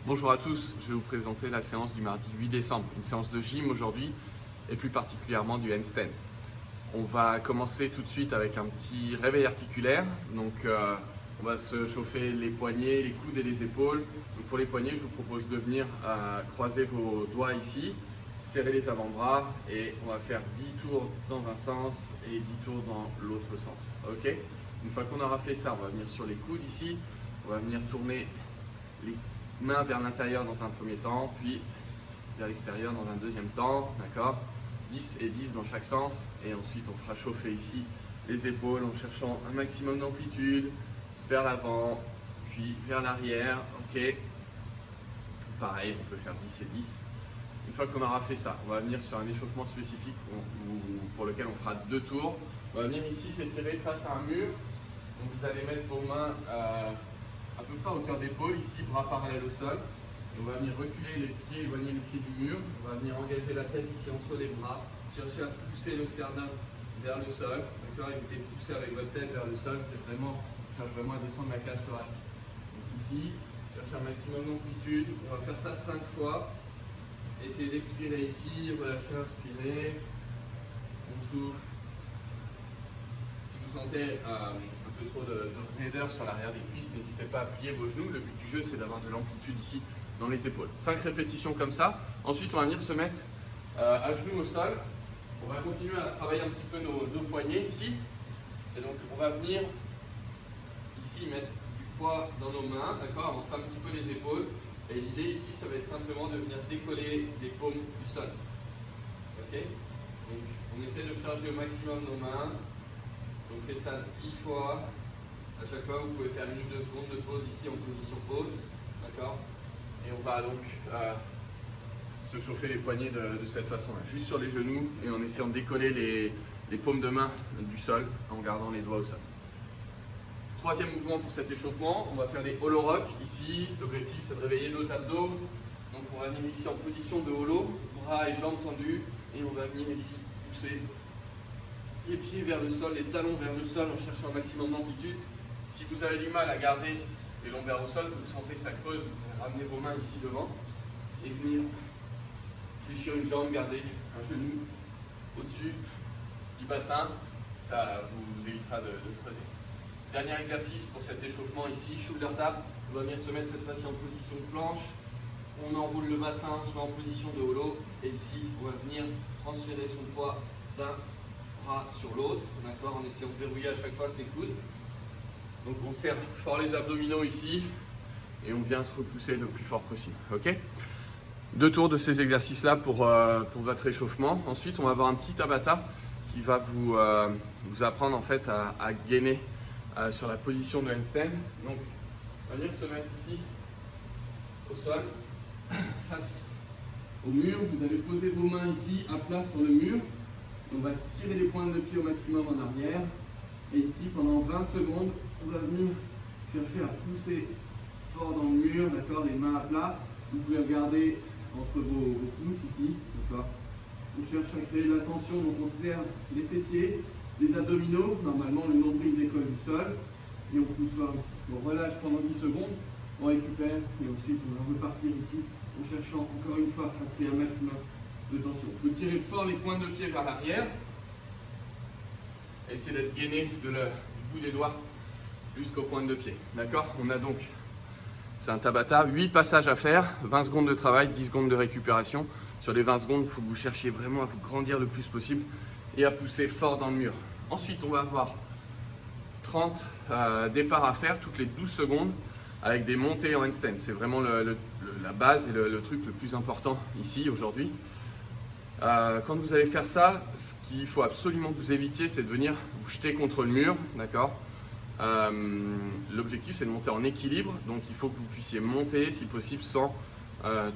Bonjour à tous, je vais vous présenter la séance du mardi 8 décembre, une séance de gym aujourd'hui et plus particulièrement du handstand. On va commencer tout de suite avec un petit réveil articulaire. Donc on va se chauffer les poignets, les coudes et les épaules. Donc, pour les poignets, je vous propose de venir croiser vos doigts ici, serrer les avant-bras et on va faire 10 tours dans un sens et 10 tours dans l'autre sens. Ok? Une fois qu'on aura fait ça, on va venir sur les coudes ici, on va venir tourner les mains vers l'intérieur dans un premier temps, puis vers l'extérieur dans un deuxième temps, d'accord? 10 et 10 dans chaque sens, et ensuite on fera chauffer ici les épaules en cherchant un maximum d'amplitude, vers l'avant, puis vers l'arrière, ok? Pareil, on peut faire 10 et 10. Une fois qu'on aura fait ça, on va venir sur un échauffement spécifique pour lequel on fera 2 tours. On va venir ici s'étirer face à un mur, donc vous allez mettre vos mains à peu près à hauteur d'épaule, ici, bras parallèles au sol. Et on va venir reculer les pieds, éloigner les pieds du mur. On va venir engager la tête ici entre les bras. Chercher à pousser le sternum vers le sol. D'accord, évitez de pousser avec votre tête vers le sol. On cherche vraiment à descendre la cage thoracique. Donc ici, cherche un maximum d'amplitude. On va faire ça 5 fois. Essayez d'expirer ici, relâchez, inspirez. On souffle. Si vous sentez un peu trop de raideur sur l'arrière des cuisses, n'hésitez pas à plier vos genoux. Le but du jeu, c'est d'avoir de l'amplitude ici dans les épaules. 5 répétitions comme ça. Ensuite, on va venir se mettre à genoux au sol. On va continuer à travailler un petit peu nos poignets ici. Et donc, on va venir ici mettre du poids dans nos mains, d'accord, avancer un petit peu les épaules. Et l'idée ici, ça va être simplement de venir décoller les paumes du sol. Ok? Donc, on essaie de charger au maximum nos mains. Donc, on fait ça 10 fois. À chaque fois, vous pouvez faire 1 ou 2 secondes de pause ici en position haute. D'accord? Et on va donc se chauffer les poignets de cette façon-là, juste sur les genoux et en essayant de décoller les paumes de main du sol en gardant les doigts au sol. Troisième mouvement pour cet échauffement, on va faire des hollow rock. Ici, l'objectif c'est de réveiller nos abdos. Donc on va venir ici en position de hollow, bras et jambes tendus, et on va venir ici pousser les pieds vers le sol, les talons vers le sol en cherchant un maximum d'amplitude. Si vous avez du mal à garder les lombaires au sol, que vous sentez que ça creuse, vous pouvez ramener vos mains ici devant et venir fléchir une jambe, garder un genou au-dessus du bassin, ça vous évitera de creuser. Dernier exercice pour cet échauffement ici, shoulder tap. On va venir se mettre cette fois-ci en position de planche. On enroule le bassin, soit en position de hollow, et ici on va venir transférer son poids d'un bras sur l'autre, d'accord, en essayant de verrouiller à chaque fois ses coudes. Donc on serre fort les abdominaux ici et on vient se repousser le plus fort possible. Ok? 2 tours de ces exercices-là pour votre échauffement. Ensuite, on va avoir un petit tabata qui va vous apprendre en fait à gainer sur la position de handstand. Donc, on va venir se mettre ici au sol, face au mur. Vous allez poser vos mains ici à plat sur le mur. On va tirer les pointes de pied au maximum en arrière. Et ici, pendant 20 secondes, on va venir chercher à pousser fort dans le mur, d'accord, les mains à plat. Vous pouvez regarder entre vos pouces ici, d'accord. On cherche à créer la tension, donc on serre les fessiers, les abdominaux, normalement le nombril décolle du sol, et on pousse fort ici. On relâche pendant 10 secondes, on récupère, et ensuite on va repartir ici, en cherchant encore une fois à créer un maximum de tension. Il faut tirer fort les pointes de pied vers l'arrière, et essayer d'être gainé du bout des doigts jusqu'aux pointes de pied. D'accord? On a donc, c'est un tabata, 8 passages à faire, 20 secondes de travail, 10 secondes de récupération. Sur les 20 secondes, il faut que vous cherchiez vraiment à vous grandir le plus possible et à pousser fort dans le mur. Ensuite, on va avoir 30 départs à faire toutes les 12 secondes avec des montées en handstand. C'est vraiment la base et le truc le plus important ici aujourd'hui. Quand vous allez faire ça, ce qu'il faut absolument que vous évitiez, c'est de venir vous jeter contre le mur, d'accord. L'objectif, c'est de monter en équilibre, donc il faut que vous puissiez monter, si possible, sans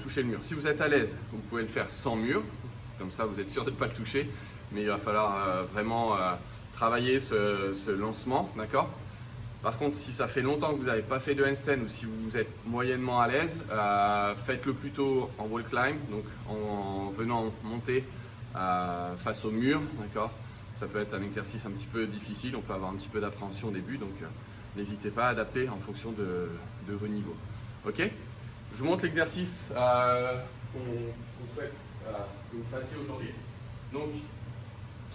toucher le mur. Si vous êtes à l'aise, vous pouvez le faire sans mur, comme ça vous êtes sûr de ne pas le toucher, mais il va falloir vraiment travailler ce lancement, d'accord. Par contre, si ça fait longtemps que vous n'avez pas fait de handstand ou si vous êtes moyennement à l'aise, faites-le plutôt en wall climb, donc en venant monter face au mur, d'accord. Ça peut être un exercice un petit peu difficile, on peut avoir un petit peu d'appréhension au début, donc n'hésitez pas à adapter en fonction de vos niveaux. Ok? Je vous montre l'exercice qu'on souhaite que vous fassiez aujourd'hui. Donc,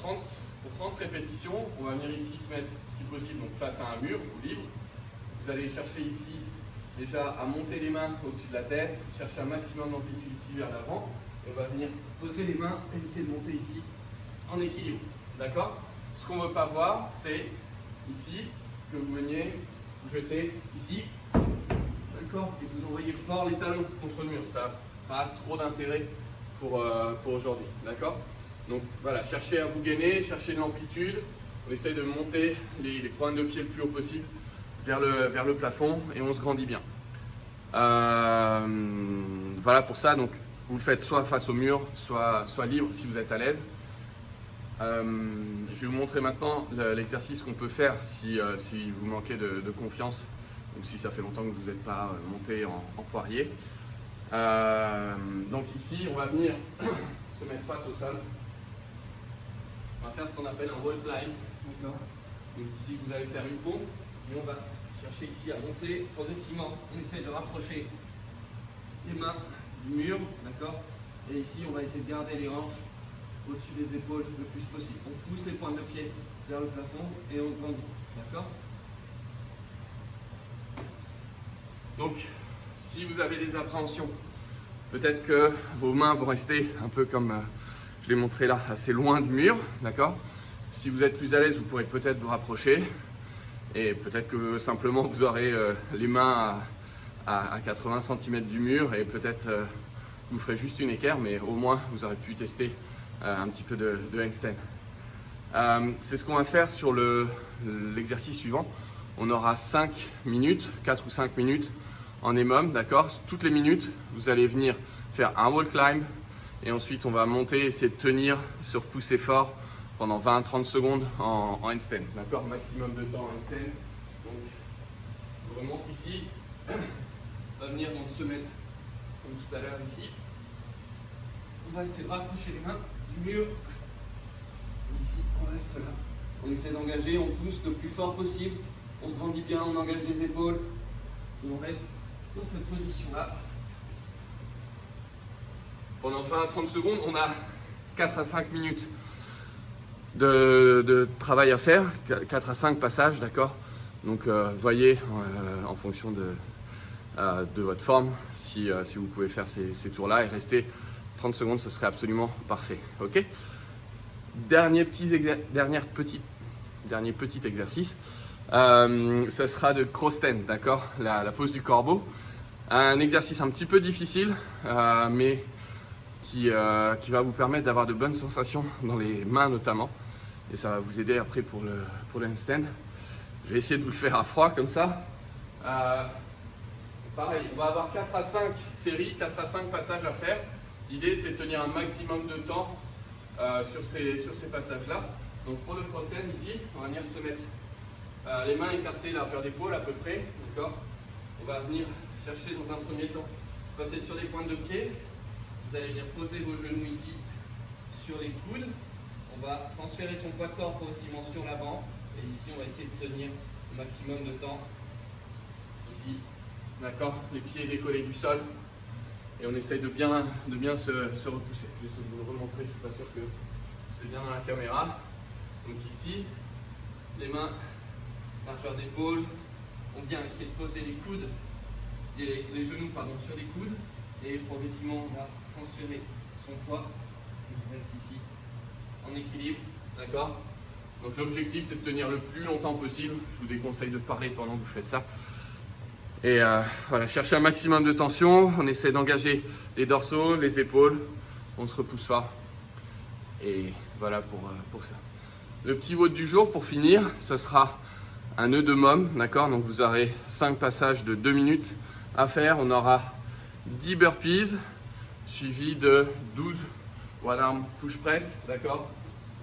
pour 30 répétitions, on va venir ici se mettre, si possible, donc face à un mur ou libre. Vous allez chercher ici déjà à monter les mains au-dessus de la tête, chercher un maximum d'amplitude ici vers l'avant. Et on va venir poser les mains et essayer de monter ici en équilibre. D'accord? Ce qu'on ne veut pas voir, c'est ici que vous veniez vous jeter ici. D'accord? Et vous envoyez fort les talons contre le mur. Ça n'a pas trop d'intérêt pour aujourd'hui. D'accord? Donc voilà, cherchez à vous gainer, cherchez de l'amplitude. On essaye de monter les pointes de pied le plus haut possible vers le plafond et on se grandit bien. Voilà pour ça. Donc vous le faites soit face au mur, soit libre si vous êtes à l'aise. Je vais vous montrer maintenant l'exercice qu'on peut faire si vous manquez de confiance ou si ça fait longtemps que vous n'êtes pas monté en poirier. Donc ici, on va venir se mettre face au sol. On va faire ce qu'on appelle un wall climb. Donc ici, vous allez faire une pompe et on va chercher ici à monter progressivement. On essaie de rapprocher les mains du mur, d'accord. Et ici, on va essayer de garder les hanches au-dessus des épaules le plus possible. On pousse les pointes de pied vers le plafond et on se grandit, d'accord. Donc, si vous avez des appréhensions, peut-être que vos mains vont rester un peu comme je l'ai montré là, assez loin du mur, d'accord. Si vous êtes plus à l'aise, vous pourrez peut-être vous rapprocher et peut-être que simplement vous aurez les mains à 80 cm du mur et peut-être vous ferez juste une équerre, mais au moins vous aurez pu tester un petit peu de handstand. C'est ce qu'on va faire sur l'exercice suivant. On aura 5 minutes, 4 ou 5 minutes en EMOM, d'accord. Toutes les minutes, vous allez venir faire un wall climb et ensuite on va monter, essayer de tenir sur pousser fort pendant 20-30 secondes en handstand, d'accord. Maximum de temps en handstand. Donc, je vous remontre ici. On va venir donc se mettre comme tout à l'heure ici. On va essayer de rapprocher les mains du mur. Ici, on reste là. On essaie d'engager, on pousse le plus fort possible. On se grandit bien, on engage les épaules. Et on reste dans cette position-là. Pendant 20 à 30 secondes, on a 4 à 5 minutes de travail à faire. 4 à 5 passages, d'accord. Donc, voyez en fonction de votre forme si vous pouvez faire ces tours-là et rester 30 secondes, ce serait absolument parfait. Ok. Dernier petit exercice, ce sera de cross stand, d'accord, la pose du corbeau. Un exercice un petit peu difficile, mais qui va vous permettre d'avoir de bonnes sensations dans les mains notamment. Et ça va vous aider après pour le handstand. Je vais essayer de vous le faire à froid comme ça. Pareil, on va avoir 4 à 5 séries, 4 à 5 passages à faire. L'idée, c'est de tenir un maximum de temps sur ces passages-là. Donc pour le cross-stand ici, on va venir se mettre les mains écartées, largeur d'épaule à peu près. D'accord. On va venir chercher dans un premier temps, passer sur les pointes de pied. Vous allez venir poser vos genoux ici sur les coudes. On va transférer son poids de corps progressivement sur l'avant. Et ici, on va essayer de tenir le maximum de temps. Ici, d'accord, les pieds décollés du sol. Et on essaye de bien se repousser. Je vais essayer de vous le remontrer, je ne suis pas sûr que c'est bien dans la caméra. Donc ici, les mains, largeur d'épaule. On vient essayer de poser les coudes, les genoux sur les coudes. Et progressivement, on va transférer son poids. Il reste ici en équilibre. D'accord. Donc l'objectif, c'est de tenir le plus longtemps possible. Je vous déconseille de parler pendant que vous faites ça. Et voilà, cherchez un maximum de tension, on essaie d'engager les dorsaux, les épaules, on se repousse fort. Et voilà pour ça. Le petit vote du jour pour finir, ce sera un nœud de môme, d'accord. Donc vous aurez 5 passages de 2 minutes à faire. On aura 10 burpees, suivi de 12 one arm push press, d'accord,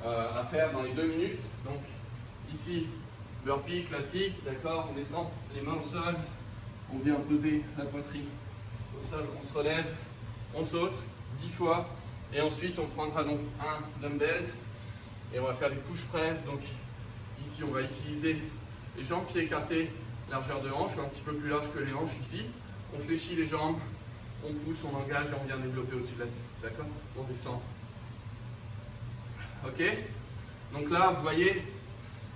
à faire dans les 2 minutes. Donc ici, burpee classique, d'accord, on descend les mains au sol. On vient poser la poitrine au sol, on se relève, on saute 10 fois et ensuite on prendra donc un dumbbell et on va faire des push press. Donc ici on va utiliser les jambes pieds écartés, largeur de hanche, un petit peu plus large que les hanches ici. On fléchit les jambes on pousse, on engage et on vient développer au-dessus de la tête. D'accord? On descend. Ok? Donc là, vous voyez,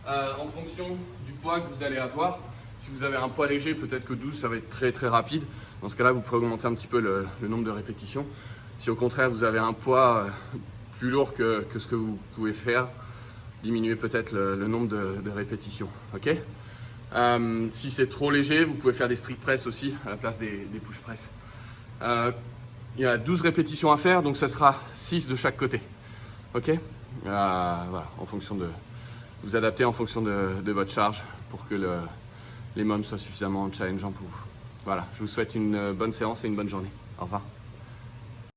en fonction du poids que vous allez avoir, si vous avez un poids léger, peut-être que 12, ça va être très très rapide. Dans ce cas-là, vous pouvez augmenter un petit peu le nombre de répétitions. Si au contraire, vous avez un poids plus lourd que ce que vous pouvez faire, diminuez peut-être le nombre de répétitions. Ok? Si c'est trop léger, vous pouvez faire des strict press aussi à la place des push press. Il y a 12 répétitions à faire, donc ça sera 6 de chaque côté. Ok? Voilà, en fonction de vous adapter en fonction de votre charge pour que les mômes soient suffisamment challengeants pour vous. Voilà, je vous souhaite une bonne séance et une bonne journée. Au revoir.